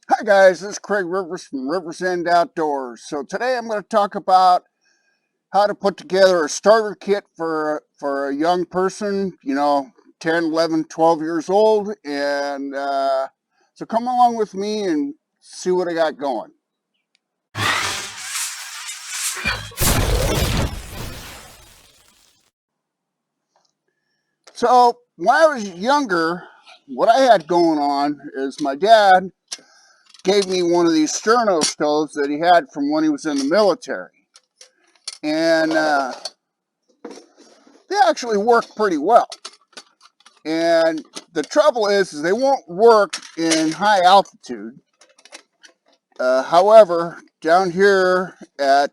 Hi guys, this is Craig Rivers from Rivers End Outdoors. So today I'm going to talk about how to put together a starter kit for a young person, 10, 11, 12 years old. And so come along with me and see what I got going. So when I was younger, what I had going on is my dad gave me one of these Sterno stoves that he had from when he was in the military. And they actually work pretty well. And the trouble is they won't work in high altitude. However, down here at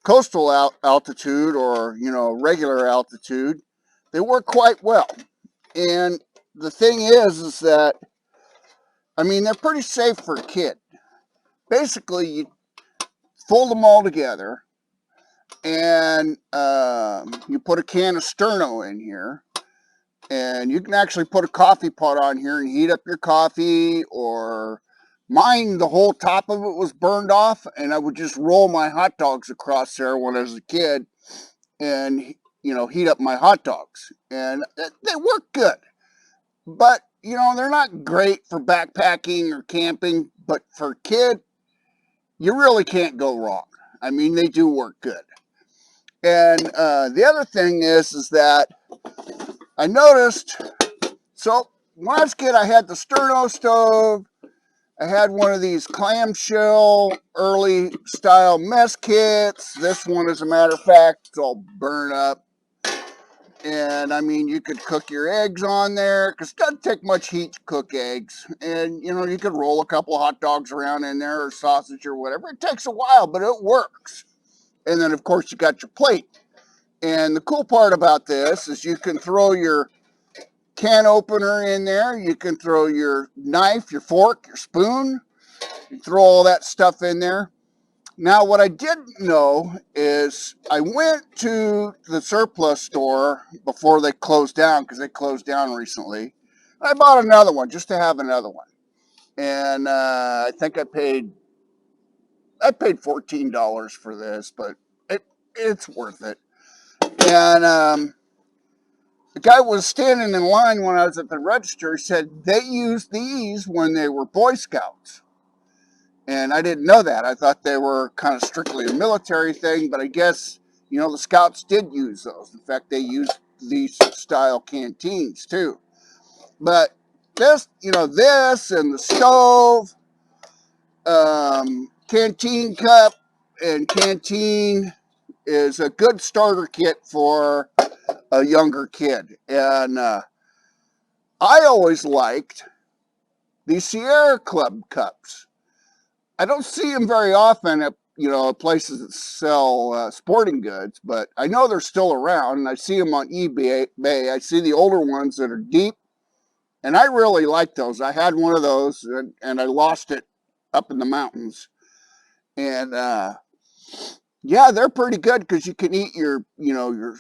coastal altitude or, regular altitude, they work quite well. And the thing is that, they're pretty safe for a kid. Basically, you fold them all together and you put a can of Sterno in here. And you can actually put a coffee pot on here and heat up your coffee, or mine, the whole top of it was burned off, and I would just roll my hot dogs across there when I was a kid and, heat up my hot dogs. And they work good. But, they're not great for backpacking or camping, but for a kid, you really can't go wrong. They do work good. And the other thing is that I noticed. So when I was a kid, I had the Sterno stove. I had one of these clamshell early style mess kits. This one, as a matter of fact, it's all burned up. And you could cook your eggs on there because it doesn't take much heat to cook eggs. And you could roll a couple hot dogs around in there or sausage or whatever. It takes a while, but it works. And then, of course, you got your plate. And the cool part about this is you can throw your can opener in there. You can throw your knife, your fork, your spoon. You throw all that stuff in there. Now, what I didn't know is I went to the surplus store before they closed down, because they closed down recently. I bought another one just to have another one. And I think I paid $14 for this, but it's worth it. And the guy was standing in line when I was at the register. He said they used these when they were Boy Scouts. And I didn't know that. I thought they were kind of strictly a military thing, but I guess, the Scouts did use those. In fact, they used these style canteens too. But this and the stove, canteen cup and canteen is a good starter kit for a younger kid. And I always liked the Sierra Club cups. I don't see them very often at places that sell sporting goods, but I know they're still around, and I see them on eBay. I see the older ones that are deep, and I really like those. I had one of those, and I lost it up in the mountains. And yeah, they're pretty good because you can eat your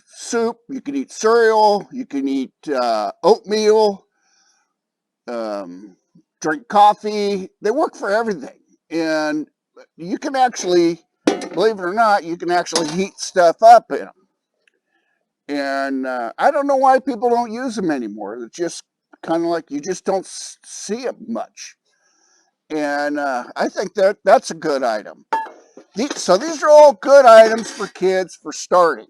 soup, you can eat cereal, you can eat oatmeal, drink coffee. They work for everything. And you can actually, believe it or not, you can actually heat stuff up in them. And I don't know why people don't use them anymore. It's just kind of like you just don't see them much. And I think that's a good item. So these are all good items for kids for starting.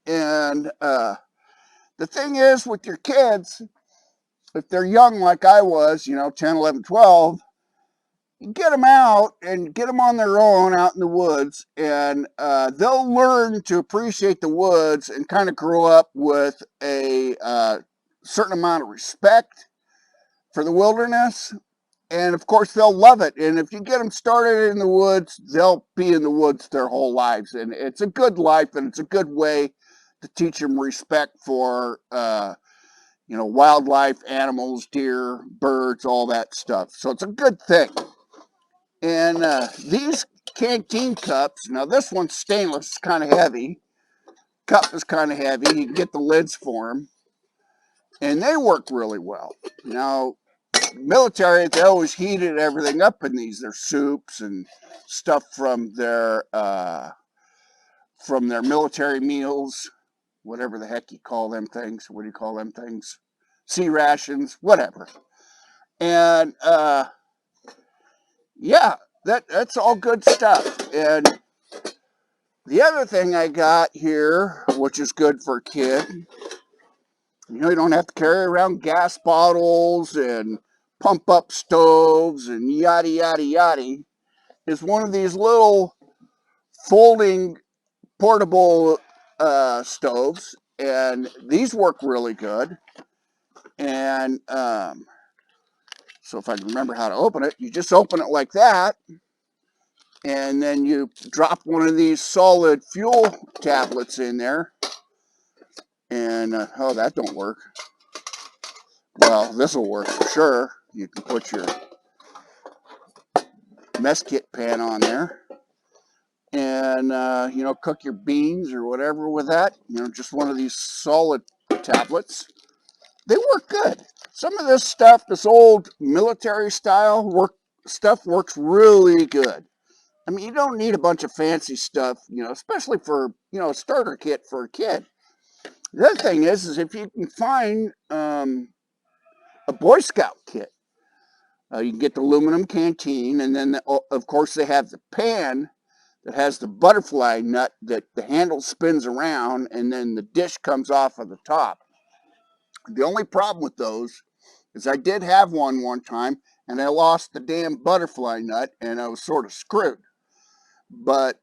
And the thing is with your kids, if they're young like I was, 10, 11, 12, get them out and get them on their own out in the woods, and they'll learn to appreciate the woods and kind of grow up with a certain amount of respect for the wilderness. And of course, they'll love it. And if you get them started in the woods, they'll be in the woods their whole lives. And it's a good life, and it's a good way to teach them respect for wildlife, animals, deer, birds, all that stuff. So it's a good thing. And these canteen cups, now this one's stainless, it's kind of heavy. Cup is kind of heavy. You can get the lids for them. And they work really well. Now, military, they always heated everything up in these. Their soups and stuff from their military meals, whatever the heck you call them things. What do you call them things? Sea rations, whatever. And yeah, that's all good stuff. And the other thing I got here, which is good for a kid, you know, you don't have to carry around gas bottles and pump up stoves and yada, yada, yada, is one of these little folding portable stoves. And these work really good. And so if I can remember how to open it, you just open it like that. And then you drop one of these solid fuel tablets in there. And, oh, that don't work. Well, this will work for sure. You can put your mess kit pan on there. And, you know, cook your beans or whatever with that. You know, just one of these solid tablets. They work good. Some of this stuff, this old military style stuff works really good. I mean, you don't need a bunch of fancy stuff, you know, especially for, you know, a starter kit for a kid. The other thing is if you can find a Boy Scout kit, you can get the aluminum canteen, and then, of course, they have the pan that has the butterfly nut that the handle spins around, and then the dish comes off of the top. The only problem with those is I did have one time, and I lost the damn butterfly nut, and I was sort of screwed. But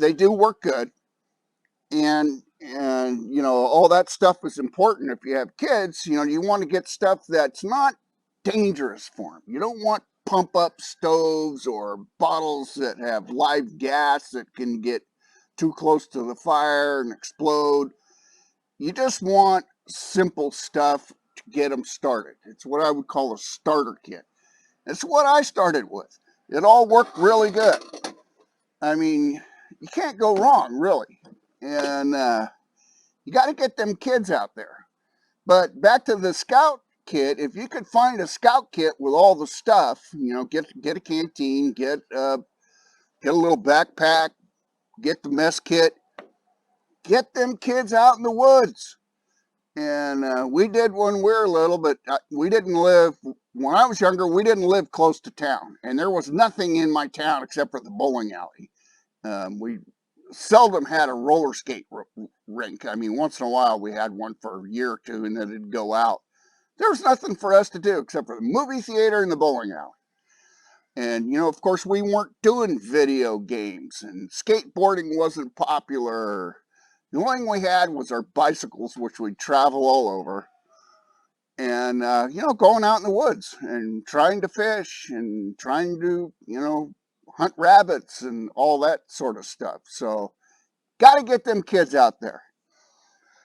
they do work good, and you know, all that stuff is important. If you have kids, you know, you want to get stuff that's not dangerous for them. You don't want pump up stoves or bottles that have live gas that can get too close to the fire and explode. You just want simple stuff to get them started. It's what I would call a starter kit. It's what I started with. It all worked really good. I mean, you can't go wrong, really. And you got to get them kids out there. But back to the Scout kit, if you could find a Scout kit with all the stuff, you know, get a canteen, get a little backpack, get the mess kit, get them kids out in the woods. And we did when we were little, but we didn't live, when I was younger, we didn't live close to town. And there was nothing in my town except for the bowling alley. We seldom had a roller skate rink. I mean, once in a while we had one for a year or two, and then it'd go out. There was nothing for us to do except for the movie theater and the bowling alley. And, you know, of course, we weren't doing video games, and skateboarding wasn't popular. The only thing we had was our bicycles, which we'd travel all over. And, you know, going out in the woods and trying to fish and trying to, you know, hunt rabbits and all that sort of stuff. So, got to get them kids out there.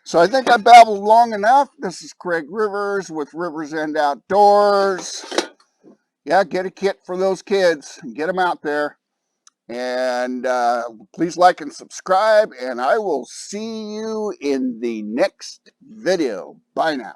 So I think I babbled long enough. This is Craig Rivers with Rivers End Outdoors. Yeah, get a kit for those kids. Get them out there. And please like and subscribe. And I will see you in the next video. Bye now.